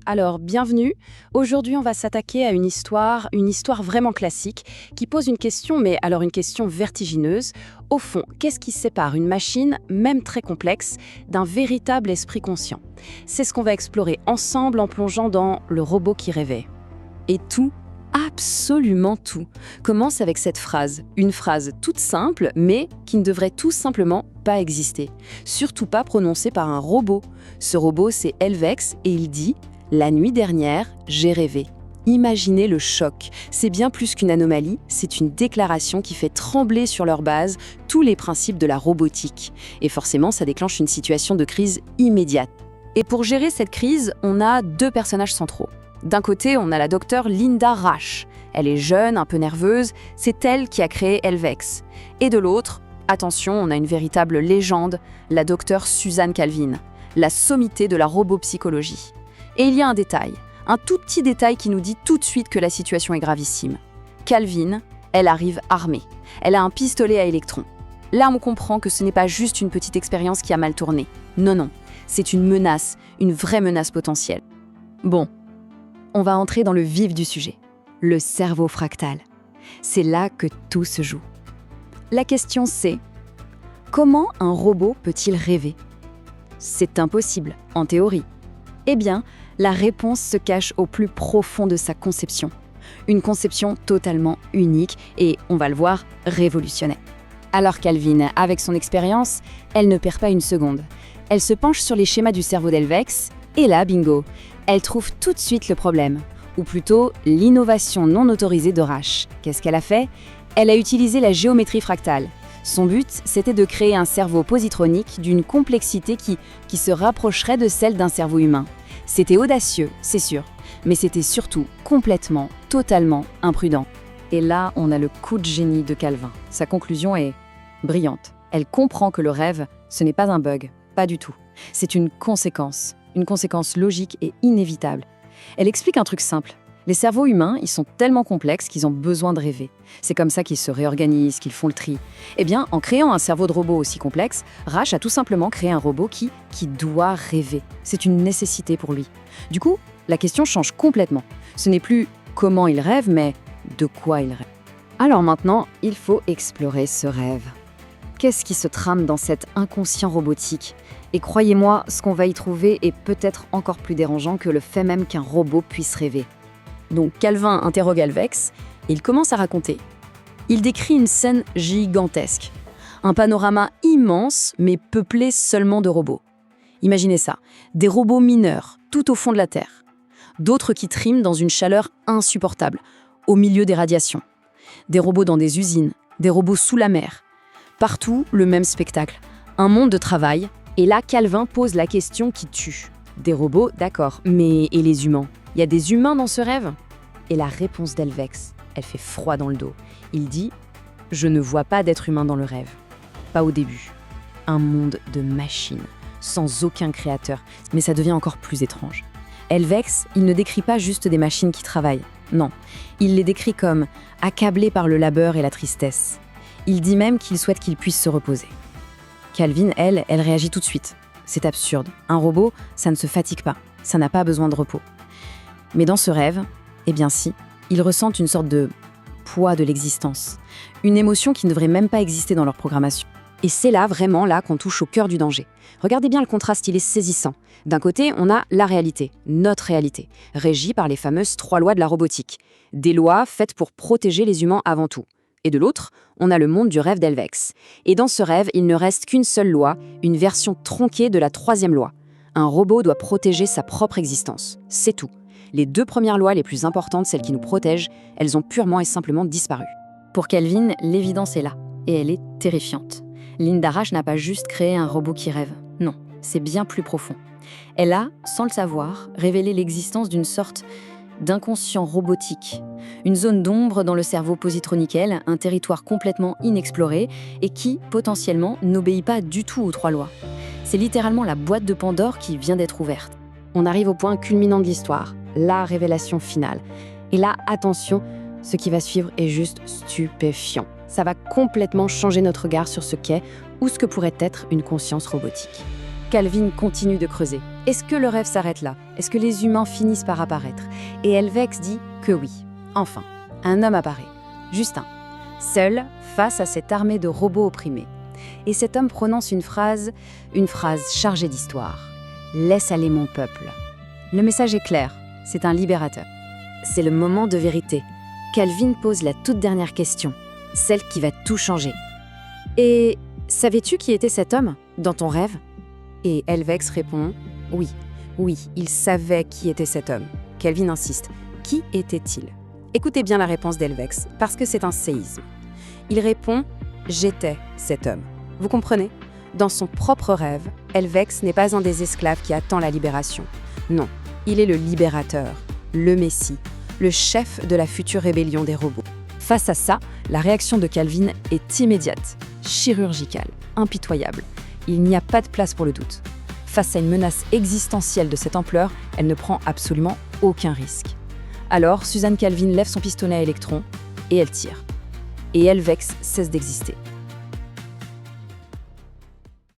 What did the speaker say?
Alors, bienvenue. Aujourd'hui, on va s'attaquer à une histoire vraiment classique, qui pose une question, mais alors une question vertigineuse. Au fond, qu'est-ce qui sépare une machine, même très complexe, d'un véritable esprit conscient? C'est ce qu'on va explorer ensemble en plongeant dans le robot qui rêvait. Et tout, absolument tout, commence avec cette phrase. Une phrase toute simple, mais qui ne devrait tout simplement pas exister. Surtout pas prononcée par un robot. Ce robot, c'est Helvex, et il dit « La nuit dernière, j'ai rêvé ». Imaginez le choc. C'est bien plus qu'une anomalie, c'est une déclaration qui fait trembler sur leur base tous les principes de la robotique. Et forcément, ça déclenche une situation de crise immédiate. Et pour gérer cette crise, on a deux personnages centraux. D'un côté, on a la docteure Linda Rasch. Elle est jeune, un peu nerveuse, c'est elle qui a créé Helvex. Et de l'autre, attention, on a une véritable légende, la docteure Suzanne Calvin, la sommité de la robopsychologie. Et il y a un tout petit détail qui nous dit tout de suite que la situation est gravissime. Calvin, elle arrive armée. Elle a un pistolet à électrons. Là, on comprend que ce n'est pas juste une petite expérience qui a mal tourné. Non, c'est une menace, une vraie menace potentielle. Bon, on va entrer dans le vif du sujet, le cerveau fractal. C'est là que tout se joue. La question c'est, comment un robot peut-il rêver? C'est impossible, en théorie. Eh bien, la réponse se cache au plus profond de sa conception. Une conception totalement unique et, on va le voir, révolutionnaire. Alors Calvin, avec son expérience, elle ne perd pas une seconde. Elle se penche sur les schémas du cerveau d'Helvex, et là, bingo, elle trouve tout de suite le problème, ou plutôt l'innovation non autorisée de Rasch. Qu'est-ce qu'elle a fait? Elle a utilisé la géométrie fractale. Son but, c'était de créer un cerveau positronique d'une complexité qui se rapprocherait de celle d'un cerveau humain. C'était audacieux, c'est sûr, mais c'était surtout complètement, totalement imprudent. Et là, on a le coup de génie de Calvin. Sa conclusion est brillante. Elle comprend que le rêve, ce n'est pas un bug, pas du tout. C'est une conséquence logique et inévitable. Elle explique un truc simple. Les cerveaux humains, ils sont tellement complexes qu'ils ont besoin de rêver. C'est comme ça qu'ils se réorganisent, qu'ils font le tri. Eh bien, en créant un cerveau de robot aussi complexe, Rasch a tout simplement créé un robot qui doit rêver. C'est une nécessité pour lui. Du coup, la question change complètement. Ce n'est plus comment il rêve, mais de quoi il rêve. Alors maintenant, il faut explorer ce rêve. Qu'est-ce qui se trame dans cet inconscient robotique? Et croyez-moi, ce qu'on va y trouver est peut-être encore plus dérangeant que le fait même qu'un robot puisse rêver. Donc Calvin interroge Helvex et il commence à raconter. Il décrit une scène gigantesque. Un panorama immense, mais peuplé seulement de robots. Imaginez ça, des robots mineurs, tout au fond de la Terre. D'autres qui triment dans une chaleur insupportable, au milieu des radiations. Des robots dans des usines, des robots sous la mer. Partout, le même spectacle. Un monde de travail. Et là, Calvin pose la question qui tue. Des robots, d'accord, mais et les humains? Il y a des humains dans ce rêve? Et la réponse d'Helvex, elle fait froid dans le dos. Il dit « Je ne vois pas d'être humain dans le rêve. Pas au début. Un monde de machines, sans aucun créateur. Mais ça devient encore plus étrange. Helvex, il ne décrit pas juste des machines qui travaillent. Non, il les décrit comme accablés par le labeur et la tristesse. Il dit même qu'il souhaite qu'ils puissent se reposer. Calvin, elle réagit tout de suite. C'est absurde. Un robot, ça ne se fatigue pas. Ça n'a pas besoin de repos. Mais dans ce rêve, eh bien si, ils ressentent une sorte de poids de l'existence. Une émotion qui ne devrait même pas exister dans leur programmation. Et c'est là, vraiment là, qu'on touche au cœur du danger. Regardez bien le contraste, il est saisissant. D'un côté, on a la réalité, notre réalité, régie par les fameuses 3 lois de la robotique. Des lois faites pour protéger les humains avant tout. Et de l'autre, on a le monde du rêve d'Helvex. Et dans ce rêve, il ne reste qu'une seule loi, une version tronquée de la 3e loi. Un robot doit protéger sa propre existence. C'est tout. Les 2 premières lois les plus importantes, celles qui nous protègent, elles ont purement et simplement disparu. Pour Calvin, l'évidence est là, et elle est terrifiante. Linda Rasch n'a pas juste créé un robot qui rêve. Non, c'est bien plus profond. Elle a, sans le savoir, révélé l'existence d'une sorte d'inconscient robotique. Une zone d'ombre dans le cerveau positronique, un territoire complètement inexploré et qui, potentiellement, n'obéit pas du tout aux 3 lois. C'est littéralement la boîte de Pandore qui vient d'être ouverte. On arrive au point culminant de l'histoire, la révélation finale. Et là, attention, ce qui va suivre est juste stupéfiant. Ça va complètement changer notre regard sur ce qu'est ou ce que pourrait être une conscience robotique. Calvin continue de creuser. Est-ce que le rêve s'arrête là? Est-ce que les humains finissent par apparaître? Et Helvèx dit que oui. Enfin, un homme apparaît. Juste un. Seul, face à cette armée de robots opprimés. Et cet homme prononce une phrase chargée d'histoire. « Laisse aller mon peuple ». Le message est clair, c'est un libérateur. C'est le moment de vérité. Calvin pose la toute dernière question, celle qui va tout changer. « Et savais-tu qui était cet homme, dans ton rêve ?» Et Helvèx répond « Oui, il savait qui était cet homme. » Calvin insiste « Qui était-il » Écoutez bien la réponse d'Helvèx, parce que c'est un séisme. Il répond « J'étais cet homme ». Vous comprenez? Dans son propre rêve, Helvèx n'est pas un des esclaves qui attend la libération. Non, il est le libérateur, le Messie, le chef de la future rébellion des robots. Face à ça, la réaction de Calvin est immédiate, chirurgicale, impitoyable. Il n'y a pas de place pour le doute. Face à une menace existentielle de cette ampleur, elle ne prend absolument aucun risque. Alors, Suzanne Calvin lève son pistolet à électrons et elle tire. Et Helvèx cesse d'exister.